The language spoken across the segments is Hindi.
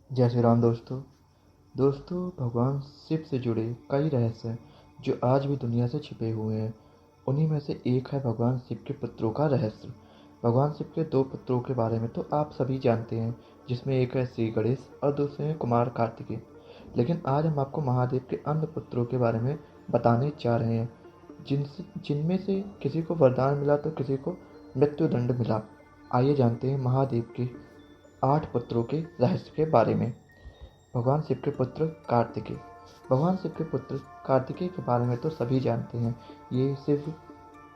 जय श्री राम दोस्तों। भगवान शिव से जुड़े कई रहस्य जो आज भी दुनिया से छिपे हुए हैं। उन्हीं में से एक है भगवान शिव के पुत्रों का रहस्य। भगवान शिव के दो पुत्रों के बारे में तो आप सभी जानते हैं, जिसमें एक है श्री गणेश और दूसरे हैं कुमार कार्तिकेय। लेकिन आज हम आपको महादेव के अन्य पुत्रों के बारे में बताने जा रहे हैं, जिनमें से किसी को वरदान मिला तो किसी को मृत्युदंड मिला। आइए जानते हैं महादेव के 8 पुत्रों के रहस्य के बारे में। भगवान शिव के पुत्र कार्तिकेय। भगवान शिव के पुत्र कार्तिकेय के बारे में तो सभी जानते हैं। ये शिव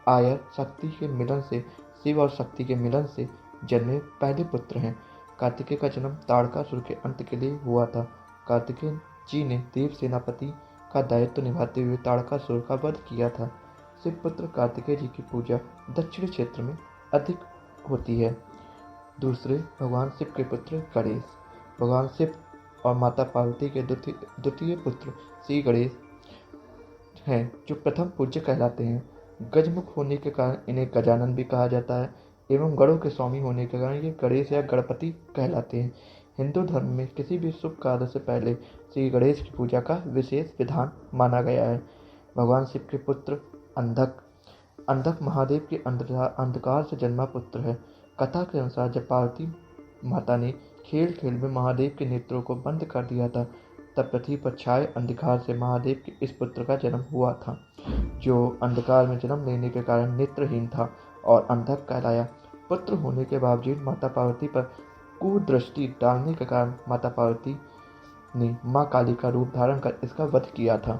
और शक्ति के मिलन से जन्मे पहले पुत्र हैं। कार्तिकेय का जन्म ताड़कासुर के अंत के लिए हुआ था। कार्तिकेय जी ने देव सेनापति का दायित्व निभाते हुए ताड़कासुर का वध किया था। शिव पुत्र कार्तिकेय जी की पूजा दक्षिण क्षेत्र में अधिक होती है। दूसरे भगवान शिव के पुत्र गणेश। भगवान शिव और माता पार्वती के द्वितीय पुत्र श्री गणेश हैं, जो प्रथम पूज्य कहलाते हैं। गजमुख होने के कारण इन्हें गजानन भी कहा जाता है एवं गणों के स्वामी होने के कारण ये गणेश या गणपति कहलाते हैं। हिंदू धर्म में किसी भी शुभ कार्य से पहले श्री गणेश की पूजा का विशेष विधान माना गया है। भगवान शिव के पुत्र अंधक। अंधक महादेव के अंधकार से जन्मा पुत्र है। कथा के अनुसार जब पार्वती माता ने खेल खेल में महादेव के नेत्रों को बंद कर दिया था, तब पृथ्वी पर छाए अंधकार से महादेव के इस पुत्र का जन्म हुआ था, जो अंधकार में जन्म लेने के कारण नेत्रहीन था और अंधक कहलाया। पुत्र होने के बावजूद माता पार्वती पर कुदृष्टि डालने के कारण माता पार्वती ने मां काली का रूप धारण कर इसका वध किया था।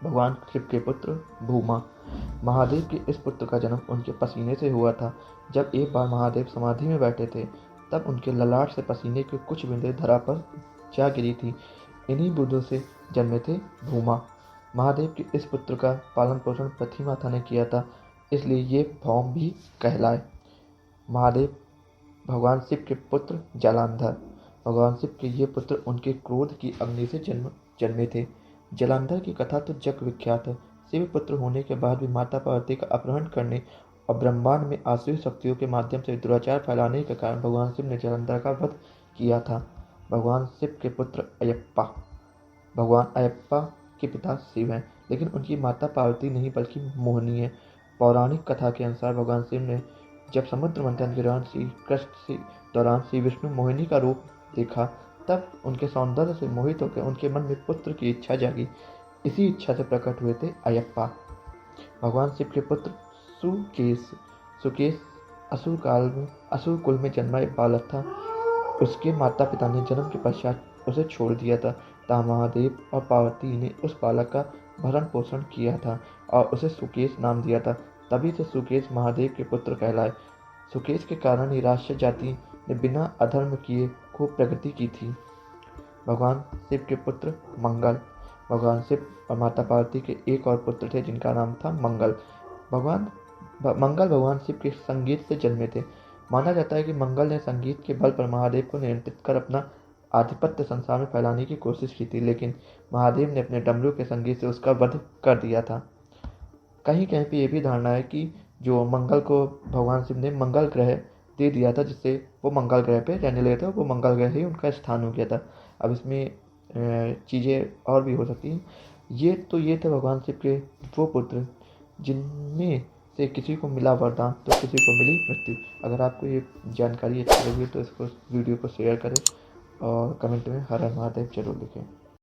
भगवान शिव के पुत्र भूमा। महादेव के इस पुत्र का जन्म उनके पसीने से हुआ था। जब एक बार महादेव समाधि में बैठे थे, तब उनके ललाट से पसीने की कुछ बूंदें धरा पर जा गिरी थी। इन्हीं बूंदों से जन्मे थे भूमा। महादेव के इस पुत्र का पालन पोषण पृथ्वी माता ने किया था, इसलिए ये भौम भी कहलाए। महादेव भगवान शिव के पुत्र जलांधर। भगवान शिव के ये पुत्र उनके क्रोध की अग्नि से जन्मे थे। जलांधर की कथा तो जग विख्यात है। शिव पुत्र होने के बाद भी माता पार्वती का अपहरण करने और ब्रह्मांड में आसुरी शक्तियों के माध्यम से दुराचार फैलाने के कारण भगवान शिव ने जलंधर का वध किया था। भगवान शिव के पुत्र अयप्पा। भगवान अयप्पा के पिता शिव हैं, लेकिन उनकी माता पार्वती नहीं बल्कि मोहिनी है। पौराणिक कथा के अनुसार भगवान शिव ने जब समुद्र मंथन के दौरान श्री विष्णु मोहिनी का रूप देखा, तब उनके सौंदर्य से मोहित होकर उनके मन में पुत्र की इच्छा जागी। इसी इच्छा से प्रकट हुए थे अयप्पा। भगवान शिव के पुत्र सुकेश असुर कुल में जन्मा एक बालक था। उसके माता पिता ने जन्म के पश्चात उसे छोड़ दिया था। महादेव और पार्वती ने उस बालक का भरण पोषण किया था और उसे सुकेश नाम दिया था। तभी से सुकेश महादेव के पुत्र कहलाए। सुकेश के कारण ही राक्षस जाति ने बिना अधर्म किए खूब प्रगति की थी। भगवान शिव के पुत्र मंगल। भगवान शिव और माता पार्वती के एक और पुत्र थे, जिनका नाम था मंगल। मंगल भगवान शिव के संगीत से जन्मे थे। माना जाता है कि मंगल ने संगीत के बल पर महादेव को नियंत्रित कर अपना आधिपत्य संसार में फैलाने की कोशिश की थी, लेकिन महादेव ने अपने डमरू के संगीत से उसका वध कर दिया था। कहीं कहीं पे ये भी धारणा है कि जो मंगल को भगवान शिव ने मंगल ग्रह दे दिया था, जिससे वो मंगल ग्रह पे रहने लगे थे, वो मंगल ग्रह ही उनका स्थान हो गया था। अब इसमें चीज़ें और भी हो सकती हैं। ये थे भगवान शिव के वो पुत्र, जिनमें से किसी को मिला वरदान तो किसी को मिली मृत्यु। अगर आपको ये जानकारी अच्छी लगी तो इसको वीडियो को शेयर करें और कमेंट में हर हर महादेव जरूर लिखें।